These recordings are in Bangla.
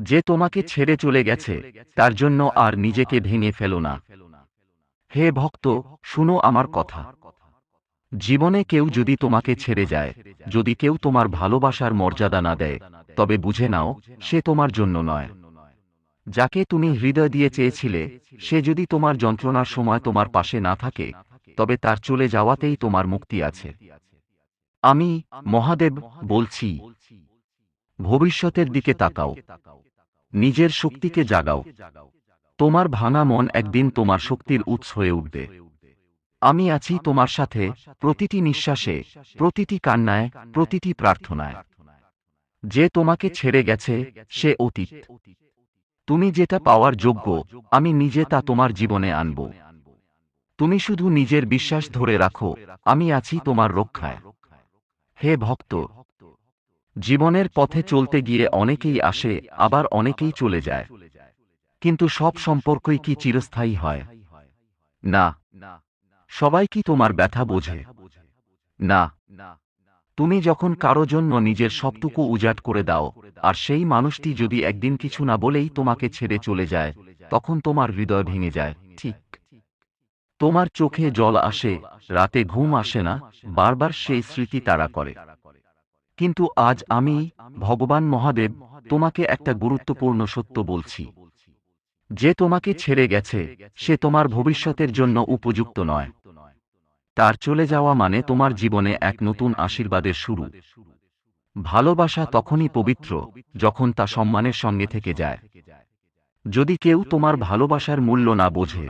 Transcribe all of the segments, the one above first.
যে তোমাকে ছেড়ে চলে গেছে তার জন্য আর নিজেকে ভেঙে ফেলো না। হে ভক্ত, শুনো আমার কথা। জীবনে কেউ যদি তোমাকে ছেড়ে যায়, যদি কেউ তোমার ভালোবাসার মর্যাদা না দেয়, তবে বুঝে নাও সে তোমার জন্য নয়। যাকে তুমি হৃদয় দিয়ে চেয়েছিলে, সে যদি তোমার যন্ত্রণার সময় তোমার পাশে না থাকে, তবে তার চলে যাওয়াতেই তোমার মুক্তি আছে। আমি, মহাদেব, বলছি, ভবিষ্যতের দিকে তাকাও, নিজের শক্তিকে জাগাও। তোমার ভাঙা মন একদিন তোমার শক্তির উৎস হয়ে উঠবে। আমি আছি তোমার সাথে, প্রতিটি নিঃশ্বাসে, প্রতিটি কান্নায়, প্রতিটি প্রার্থনায়। যে তোমাকে ছেড়ে গেছে সে অতীত। তুমি যেটা পাওয়ার যোগ্য, আমি নিজে তা তোমার জীবনে আনব। তুমি শুধু নিজের বিশ্বাস ধরে রাখো, আমি আছি তোমার রক্ষায়। হে ভক্ত, জীবনের পথে চলতে গিয়ে অনেকেই আসে, আবার অনেকেই চলে যায়। কিন্তু সব সম্পর্কই কি চিরস্থায়ী হয়? না। সবাই কি তোমার ব্যথা বোঝে? না। তুমি যখন কারো জন্য নিজের সবটুকু উজাড় করে দাও, আর সেই মানুষটি যদি একদিন কিছু না বলেই তোমাকে ছেড়ে চলে যায়, তখন তোমার হৃদয় ভেঙে যায়, ঠিক। তোমার চোখে জল আসে, রাতে ঘুম আসে না, বারবার সেই স্মৃতি তাড়া করে। কিন্তু আজ আমি, ভগবান মহাদেব, তোমাকে একটা গুরুত্বপূর্ণ সত্য বলছি। যে তোমাকে ছেড়ে গেছে সে তোমার ভবিষ্যতের জন্য উপযুক্ত নয়। তার চলে যাওয়া মানে তোমার জীবনে এক নতুন আশীর্বাদের শুরু। ভালোবাসা তখনই পবিত্র যখন তা সম্মানের সঙ্গে থেকে যায়। যদি কেউ তোমার ভালোবাসার মূল্য না বোঝে,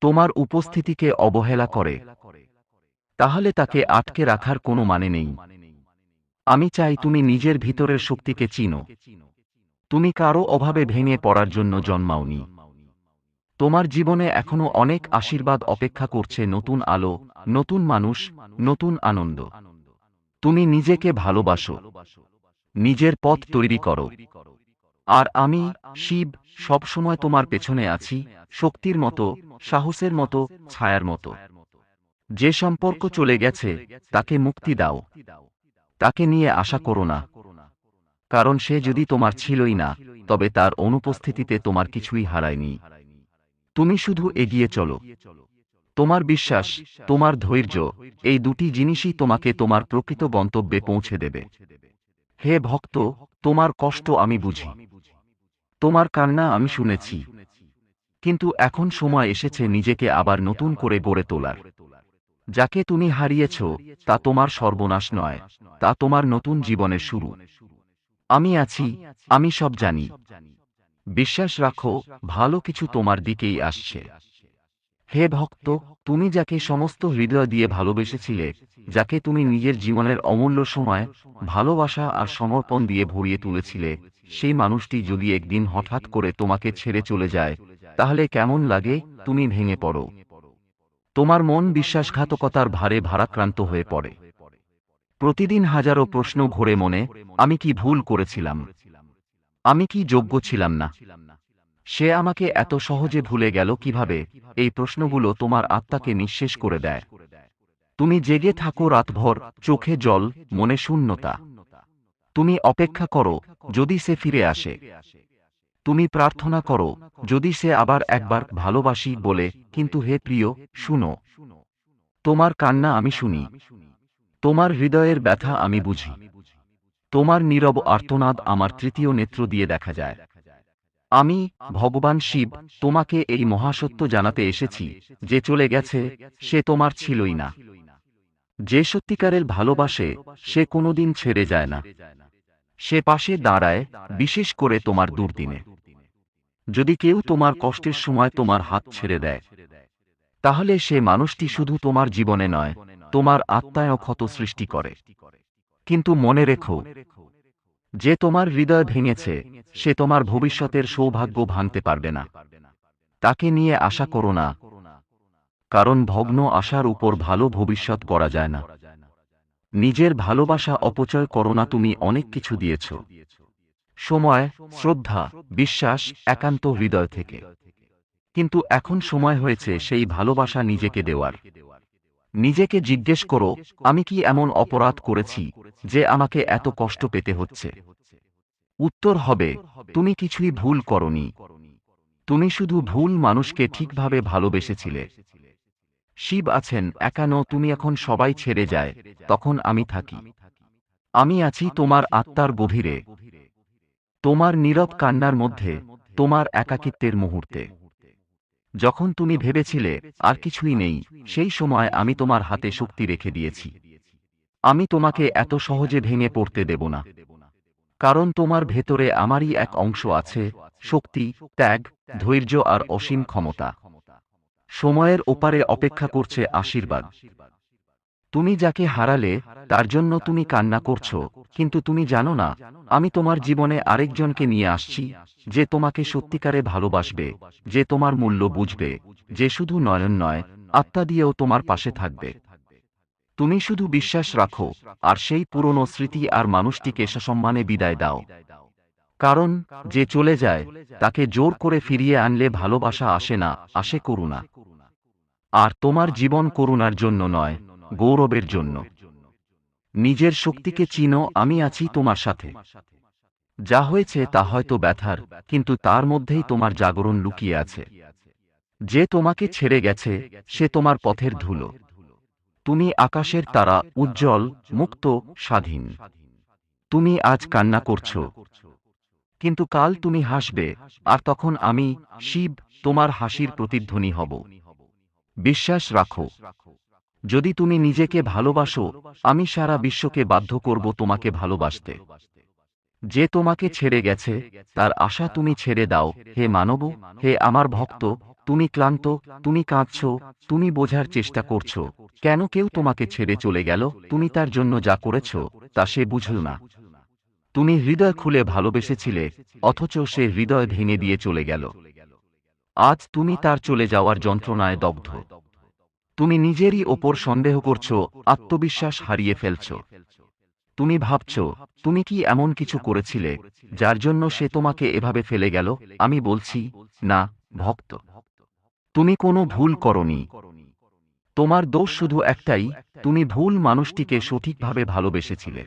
তোমার উপস্থিতিকে অবহেলা করে, তাহলে তাকে আটকে রাখার কোনো মানে নেই। আমি চাই তুমি নিজের ভিতরের শক্তিকে চিনো। তুমি কারো অভাবে ভেঙে পড়ার জন্য জন্মাওনি। তোমার জীবনে এখনো অনেক আশীর্বাদ অপেক্ষা করছে, নতুন আলো, নতুন মানুষ, নতুন আনন্দ। তুমি নিজেকে ভালোবাসো, নিজের পথ তৈরি করো। আর আমি, শিব, সবসময় তোমার পেছনে আছি, শক্তির মতো, সাহসের মতো, ছায়ার মতো। যে সম্পর্ক চলে গেছে তাকে মুক্তি দাও, তাকে নিয়ে আশা করো না। কারণ সে যদি তোমার ছিলই না, তবে তার অনুপস্থিতিতে তোমার কিছুই হারায়নি। তুমি শুধু এগিয়ে চলো। তোমার বিশ্বাস, তোমার ধৈর্য, এই দুটি জিনিসই তোমাকে তোমার প্রকৃত গন্তব্যে পৌঁছে দেবে। হে ভক্ত, তোমার কষ্ট আমি বুঝি, তোমার কান্না আমি শুনেছি। কিন্তু এখন সময় এসেছে নিজেকে আবার নতুন করে গড়ে তোলার। যাকে তুমি হারিয়েছ তা তোমার সর্বনাশ নয়, তা তোমার নতুন জীবনের শুরু। আমি আছি, আমি সব জানি। বিশ্বাস রাখো, ভালো কিছু তোমার দিকেই আসছে। হে ভক্ত, তুমি যাকে সমস্ত হৃদয় দিয়ে ভালোবেসেছিলে, যাকে তুমি নিজের জীবনের অমূল্য সময়, ভালোবাসা আর সমর্পণ দিয়ে ভরিয়ে তুলেছিলে, সেই মানুষটি যদি একদিন হঠাৎ করে তোমাকে ছেড়ে চলে যায়, তাহলে কেমন লাগে? তুমি ভেঙে পড়ো। তোমার মন বিশ্বাসঘাতকতার ভারে ভারাক্রান্ত হয়ে পড়ে। প্রতিদিন হাজারো প্রশ্ন ঘোরে মনে, আমি কি ভুল করেছিলাম? আমি কি যোগ্য ছিলাম না? সে আমাকে এত সহজে ভুলে গেল কিভাবে? এই প্রশ্নগুলো তোমার আত্মাকে নিঃশেষ করে দেয়। তুমি জেগে থাকো রাতভর, চোখে জল, মনে শূন্যতা। তুমি অপেক্ষা করো, যদি সে ফিরে আসে। তুমি প্রার্থনা করো, যদি সে আবার একবার ভালোবাসি বলে। কিন্তু হে প্রিয়, শুনো। তোমার কান্না আমি শুনি, তোমার হৃদয়ের ব্যথা আমি বুঝি। তোমার নীরব আর্তনাদ আমার তৃতীয় নেত্র দিয়ে দেখা যায়। আমি, ভগবান শিব, তোমাকে এই মহাসত্য জানাতে এসেছি, যে চলে গেছে সে তোমার ছিলই না। যে সত্যিকারের ভালোবাসে সে কোনোদিন ছেড়ে যায় না। সে পাশে দাঁড়ায়, বিশেষ করে তোমার দুর্দিনে। যদি কেউ তোমার কষ্টের সময় তোমার হাত ছেড়ে দেয়, তাহলে সে মানুষটি শুধু তোমার জীবনে নয়, তোমার আত্মায়ও ক্ষত সৃষ্টি করে। কিন্তু মনে রেখো, যে তোমার হৃদয় ভেঙেছে সে তোমার ভবিষ্যতের সৌভাগ্য ভাঙতে পারবে না। তাকে নিয়ে আশা করো না, কারণ ভগ্ন আশার উপর ভালো ভবিষ্যৎ গড়া যায় না। নিজের ভালোবাসা অপচয় করো না, তুমি অনেক কিছু দিয়েছ। সময়, শ্রদ্ধা, বিশ্বাস, একান্ত হৃদয় থেকে। কিন্তু এখন সময় হয়েছে সেই ভালোবাসা নিজেকে দেওয়ার। নিজেকে জিজ্ঞেস করো, আমি কি এমন অপরাধ করেছি যে আমাকে এত কষ্ট পেতে হচ্ছে? উত্তর হবে তুমি কিছুই ভুল করনি। তুমি শুধু ভুল মানুষকে ঠিকভাবে ভালোবেসেছিলে। শিব আছেন, একা নও তুমি এখন, সবাই ছেড়ে যায়, তখন আমি থাকি। আমি আছি তোমার আত্মার গভীরে, তোমার নীরব কান্নার মধ্যে, তোমার একাকিত্বের মুহূর্তে। যখন তুমি ভেবেছিলে আর কিছুই নেই, সেই সময় আমি তোমার হাতে শক্তি রেখে দিয়েছি। আমি তোমাকে এত সহজে ভেঙে পড়তে দেব না। কারণ তোমার ভেতরে আমারই এক অংশ আছে, শক্তি, ত্যাগ, ধৈর্য আর অসীম ক্ষমতা। সময়ের ওপারে অপেক্ষা করছে আশীর্বাদ। তুমি যাকে হারালে তার জন্য তুমি কান্না করছো, কিন্তু তুমি জানো না আমি তোমার জীবনে আরেকজনকে নিয়ে আসছি, যে তোমাকে সত্যিকারে ভালোবাসবে, যে তোমার মূল্য বুঝবে, যে শুধু নয়ন নয়, আত্মা দিয়েও তোমার পাশে থাকবে। তুমি শুধু বিশ্বাস রাখো, আর সেই পুরনো স্মৃতি আর মানুষটিকে সসম্মানে বিদায় দাও। কারণ যে চলে যায় তাকে জোর করে ফিরিয়ে আনলে ভালোবাসা আসে না, আসে করুণা। আর তোমার জীবন করুণার জন্য নয়, গৌরবের জন্য। নিজের শক্তিকে চিনো, আমি আছি তোমার সাথে। যা হয়েছে তা হয়তো ব্যথার, কিন্তু তার মধ্যেই তোমার জাগরণ লুকিয়ে আছে। যে তোমাকে ছেড়ে গেছে সে তোমার পথের ধুলো। তুমি আকাশের তারা, উজ্জ্বল, মুক্ত, স্বাধীন। তুমি আজ কান্না করছো, কিন্তু কাল তুমি হাসবে, আর তখন আমি, শিব, তোমার হাসির প্রতিধ্বনি হব। বিশ্বাস রাখো, যদি তুমি নিজেকে ভালোবাসো, আমি সারা বিশ্বকে বাধ্য করব তোমাকে ভালোবাসতে। যে তোমাকে ছেড়ে গেছে তার আশা তুমি ছেড়ে দাও। হে মানব, হে আমার ভক্ত, তুমি ক্লান্ত, তুমি কাঁদছ, তুমি বোঝার চেষ্টা করছো কেন কেউ তোমাকে ছেড়ে চলে গেল। তুমি তার জন্য যা করেছ তা সে বুঝল না। তুমি হৃদয় খুলে ভালোবেসেছিলে, অথচ সে হৃদয় ভেঙে দিয়ে চলে গেল। আজ তুমি তার চলে যাওয়ার যন্ত্রণায় দগ্ধ। তুমি নিজেরই ওপর সন্দেহ করছো, আত্মবিশ্বাস হারিয়ে ফেলছ। তুমি ভাবছ তুমি কি এমন কিছু করেছিলে যার জন্য সে তোমাকে এভাবে ফেলে গেল। আমি বলছি, না ভক্ত, তুমি কোনো ভুল করনি। তোমার দোষ শুধু একটাই, তুমি ভুল মানুষটিকে সঠিকভাবে ভালোবেসেছিলে।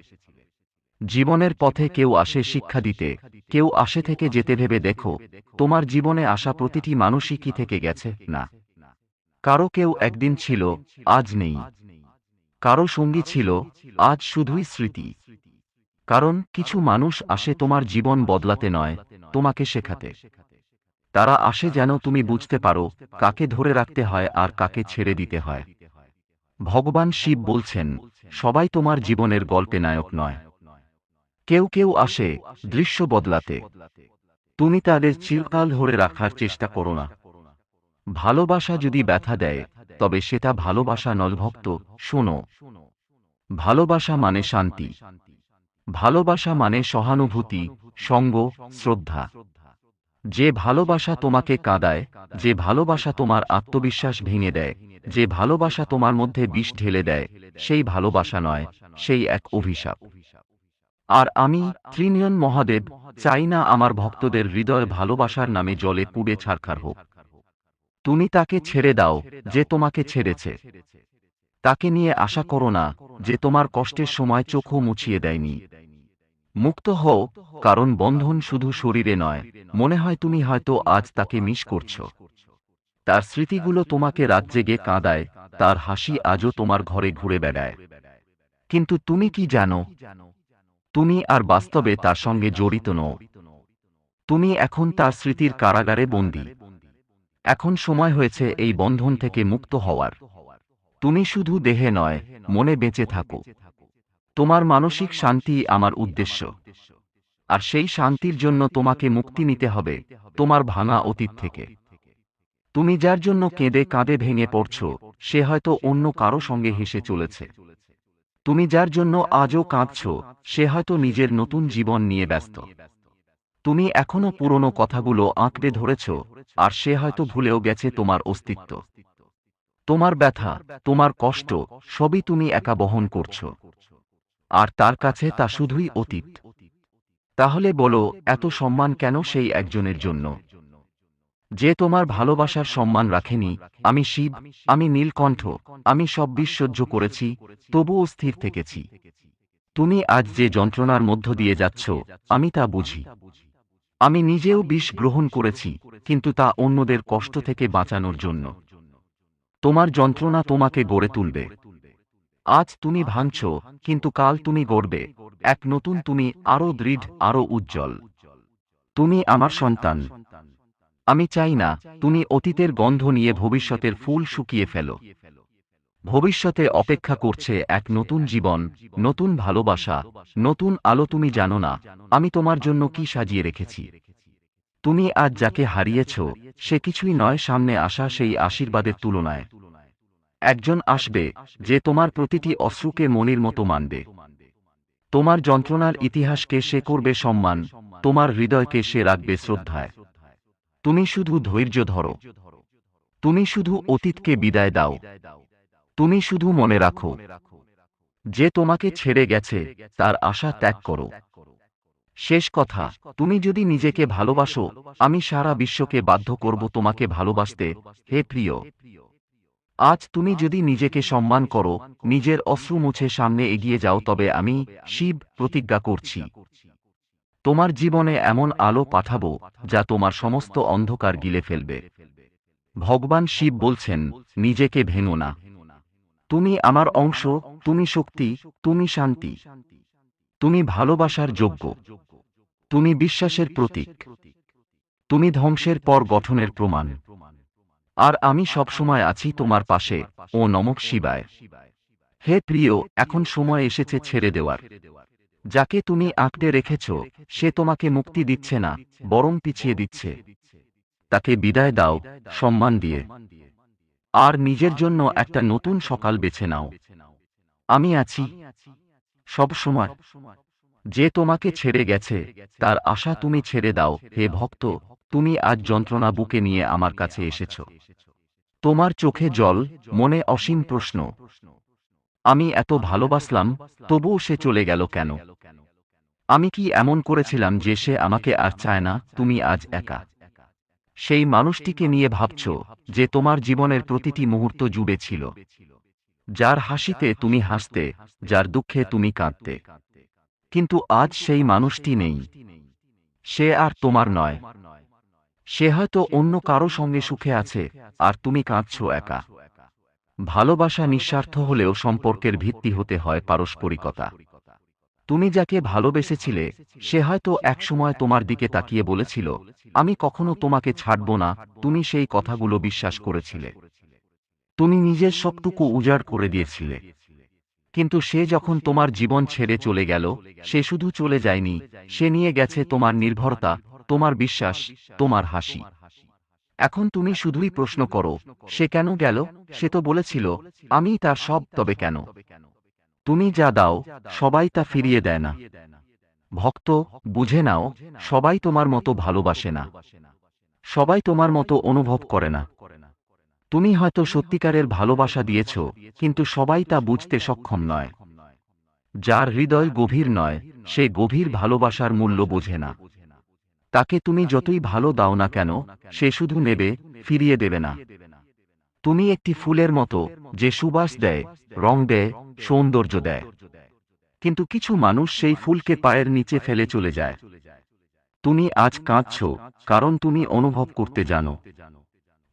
জীবনের পথে কেউ আসে শিক্ষা দিতে, কেউ আসে থেকে যেতে। ভেবে দেখো, তোমার জীবনে আসা প্রতিটি মানুষই কি থেকে গেছে না। কারো কেউ একদিন ছিল, আজ নেই। কারো সঙ্গী ছিল, আজ শুধুই স্মৃতি। কারণ কিছু মানুষ আসে তোমার জীবন বদলাতে নয়, তোমাকে শেখাতে। তারা আসে যেন তুমি বুঝতে পারো কাকে ধরে রাখতে হয় আর কাকে ছেড়ে দিতে হয়। ভগবান শিব বলছেন, সবাই তোমার জীবনের গল্পে নায়ক নয়। কেউ কেউ আসে দৃশ্য বদলাতে। তুমি তাদের চিরকাল ধরে রাখার চেষ্টা করো না। ভালোবাসা যদি ব্যথা দেয় তবে সেটা ভালোবাসা নয় ভক্ত। শোনো, ভালোবাসা মানে শান্তি। ভালোবাসা মানে সহানুভূতি, সঙ্গ, শ্রদ্ধা। যে ভালোবাসা তোমাকে কাঁদায়, যে ভালোবাসা তোমার আত্মবিশ্বাস ভেঙে দেয়, যে ভালোবাসা তোমার মধ্যে বিষ ঢেলে দেয়, সেই ভালোবাসা নয়, সেই এক অভিশাপ। আর আমি, ত্রিনয়ন মহাদেব, চাই না আমার ভক্তদের হৃদয় ভালোবাসার নামে জলে পুড়ে ছারখার হোক। তুমি তাকে ছেড়ে দাও যে তোমাকে ছেড়েছে। তাকে নিয়ে আশা করো না যে তোমার কষ্টের সময় চোখও মুছিয়ে দেয়নি। মুক্ত হও, কারণ বন্ধন শুধু শরীরে নয়, মনে হয়। তুমি হয়তো আজ তাকে মিস করছো। তার স্মৃতিগুলো তোমাকে রাত জেগে কাঁদায়, তার হাসি আজও তোমার ঘরে ঘুরে বেড়ায়। কিন্তু তুমি কি জানো, তুমি আর বাস্তবে তার সঙ্গে জড়িত নও। তুমি এখন তার স্মৃতির কারাগারে বন্দী। এখন সময় হয়েছে এই বন্ধন থেকে মুক্ত হওয়ার। তুমি শুধু দেহে নয়, মনে বেঁচে থাকো। তোমার মানসিক শান্তি আমার উদ্দেশ্য। আর সেই শান্তির জন্য তোমাকে মুক্তি নিতে হবে তোমার ভাঙা অতীত থেকে। তুমি যার জন্য কেঁদে কাঁদে ভেঙে পড়ছ, সে হয়তো অন্য কারো সঙ্গে হেসে চলেছে। তুমি যার জন্য আজও কাঁদছ, সে হয়তো নিজের নতুন জীবন নিয়ে ব্যস্ত। তুমি এখনো পুরনো কথাগুলো আঁকড়ে ধরেছ, আর সে হয়তো ভুলেও গেছে তোমার অস্তিত্ব। তোমার ব্যথা, তোমার কষ্ট, সবই তুমি একা বহন করছ। আর তার কাছে তা শুধুই অতীত। তাহলে বলো, এত সম্মান কেন সেই একজনের জন্য যে তোমার ভালোবাসার সম্মান রাখেনি? আমি শিব, আমি নীলকণ্ঠ, আমি সব বিষ সহ্য করেছি, তবুও স্থির থেকেছি। তুমি আজ যে যন্ত্রণার মধ্য দিয়ে যাচ্ছ, আমি তা বুঝি। আমি নিজেও বিষ গ্রহণ করেছি, কিন্তু তা অন্যদের কষ্ট থেকে বাঁচানোর জন্য। তোমার যন্ত্রণা তোমাকে গড়ে তুলবে। আজ তুমি ভাঙছ, কিন্তু কাল তুমি গড়বে এক নতুন তুমি, আরো দৃঢ়, আরো উজ্জ্বল। তুমি আমার সন্তান। আমি চাই না তুমি অতীতের গন্ধ নিয়ে ভবিষ্যতের ফুল শুকিয়ে ফেলো। ভবিষ্যতে অপেক্ষা করছে এক নতুন জীবন, নতুন ভালোবাসা, নতুন আলো। তুমি জানো না আমি তোমার জন্য কি সাজিয়ে রেখেছি। তুমি আজ যাকে হারিয়েছ, সে কিছুই নয় সামনে আসা সেই আশীর্বাদের তুলনায়। একজন আসবে যে তোমার প্রতিটি অশ্রুকে মনির মতো মানবে। তোমার যন্ত্রণার ইতিহাসকে সে করবে সম্মান, তোমার হৃদয়কে সে রাখবে শ্রদ্ধায়। তুমি শুধু ধৈর্য ধরো। তুমি শুধু অতীতকে বিদায় দাও। তুমি শুধু মনে রাখো, যে তোমাকে ছেড়ে গেছে তার আশা ত্যাগ করো। শেষ কথা, তুমি যদি নিজেকে ভালোবাসো, আমি সারা বিশ্বকে বাধ্য করব তোমাকে ভালোবাসতে। হে প্রিয়, আজ তুমি যদি নিজেকে সম্মান করো, নিজের অশ্রু মুছে সামনে এগিয়ে যাও, তবে আমি শিব প্রতিজ্ঞা করছি, তোমার জীবনে এমন আলো পাঠাবো যা তোমার সমস্ত অন্ধকার গিলে ফেলবে। ভগবান শিব বলছেন, নিজেকে ভেঙো না। তুমি আমার অংশ, তুমি শক্তি, তুমি শান্তি, তুমি ভালোবাসার যোগ্য, তুমি বিশ্বাসের প্রতীক, তুমি ধ্বংসের পর গঠনের প্রমাণ। আর আমি সবসময় আছি তোমার পাশে। ও নমঃ শিবায়। হে প্রিয়, এখন সময় এসেছে ছেড়ে দেওয়ার। যাকে তুমি আঁকড়ে রেখেছ, সে তোমাকে মুক্তি দিচ্ছে না, বরং পিছিয়ে দিচ্ছে। তাকে বিদায় দাও, সম্মান দিয়ে। আর নিজের জন্য একটা নতুন সকাল বেছে নাও। আমি আছি সব সময়। যে তোমাকে ছেড়ে গেছে তার আশা তুমি ছেড়ে দাও। হে ভক্ত, তুমি আজ যন্ত্রণা বুকে নিয়ে আমার কাছে এসেছ। তোমার চোখে জল, মনে অসীম প্রশ্ন। আমি এত ভালোবাসলাম, তবুও সে চলে গেল কেন? আমি কি এমন করেছিলাম যে সে আমাকে আর চায় না? তুমি আজ একা। সেই মানুষটিকে নিয়ে ভাবছ, যে তোমার জীবনের প্রতিটি মুহূর্ত জুড়ে ছিল, যার হাসিতে তুমি হাসতে, যার দুঃখে তুমি কাঁদতে। কিন্তু আজ সেই মানুষটি নেই। সে আর তোমার নয়। সে হয়তো অন্য কারো সঙ্গে সুখে আছে, আর তুমি কাঁদছ একা। ভালোবাসা নিঃস্বার্থ হলেও সম্পর্কের ভিত্তি হতে হয় পারস্পরিকতা। তুমি যাকে ভালোবেসেছিলে, সে হয়তো একসময় তোমার দিকে তাকিয়ে বলেছিল, আমি কখনো তোমাকে ছাড়ব না। তুমি সেই কথাগুলো বিশ্বাস করেছিলে। তুমি নিজের সবটুকু উজাড় করে দিয়েছিলে। কিন্তু সে যখন তোমার জীবন ছেড়ে চলে গেল, সে শুধু চলে যায়নি, সে নিয়ে গেছে তোমার নির্ভরতা, তোমার বিশ্বাস, তোমার হাসি। এখন তুমি শুধুই প্রশ্ন করো, সে কেন গেল? সে তো বলেছিল, আমি তার সব, তবে কেন? তুমি যা দাও, সবাই তা ফিরিয়ে দেয় না। ভক্ত, বুঝে নাও, সবাই তোমার মতো ভালোবাসে না। সবাই তোমার মতো অনুভব করে না। তুমি হয়তো সত্যিকারের ভালোবাসা দিয়েছ, কিন্তু সবাই তা বুঝতে সক্ষম নয়। যার হৃদয় গভীর নয়, সে গভীর ভালোবাসার মূল্য বোঝে না। তাকে তুমি যতই ভালো দাও না কেন, সে শুধু নেবে, ফিরিয়ে দেবে না। তুমি একটি ফুলের মতো, যে সুবাস দেয়, রং দেয়, সৌন্দর্য দেয়। কিন্তু কিছু মানুষ সেই ফুলকে পায়ের নিচে ফেলে চলে যায়। তুমি আজ কাঁদছ, কারণ তুমি অনুভব করতে জানো।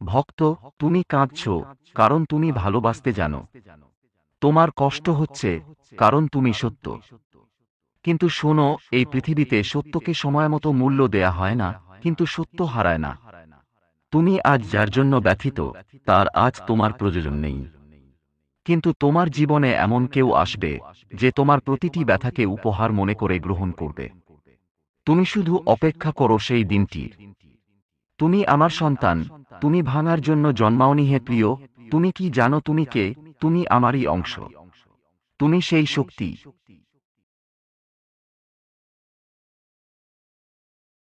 ভক্ত, তুমি কাঁদছ, কারণ তুমি ভালোবাসতে জানো। তোমার কষ্ট হচ্ছে, কারণ তুমি সত্য। কিন্তু শোনো, এই পৃথিবীতে সত্যকে সময়মতো মূল্য দেয়া হয় না, কিন্তু সত্য হারায় না। তুমি আজ যার জন্য ব্যথিত, তার আজ তোমার প্রয়োজন নেই। কিন্তু তোমার জীবনে এমন কেউ আসবে, যে তোমার প্রতিটি ব্যথাকে উপহার মনে করে গ্রহণ করবে। তুমি শুধু অপেক্ষা করো সেই দিনটির। তুমি আমার সন্তান, তুমি ভাঙার জন্য জন্মাওনি। হে প্রিয়, তুমি কি জানো তুমি কে? তুমি আমারই অংশ। তুমি সেই শক্তি,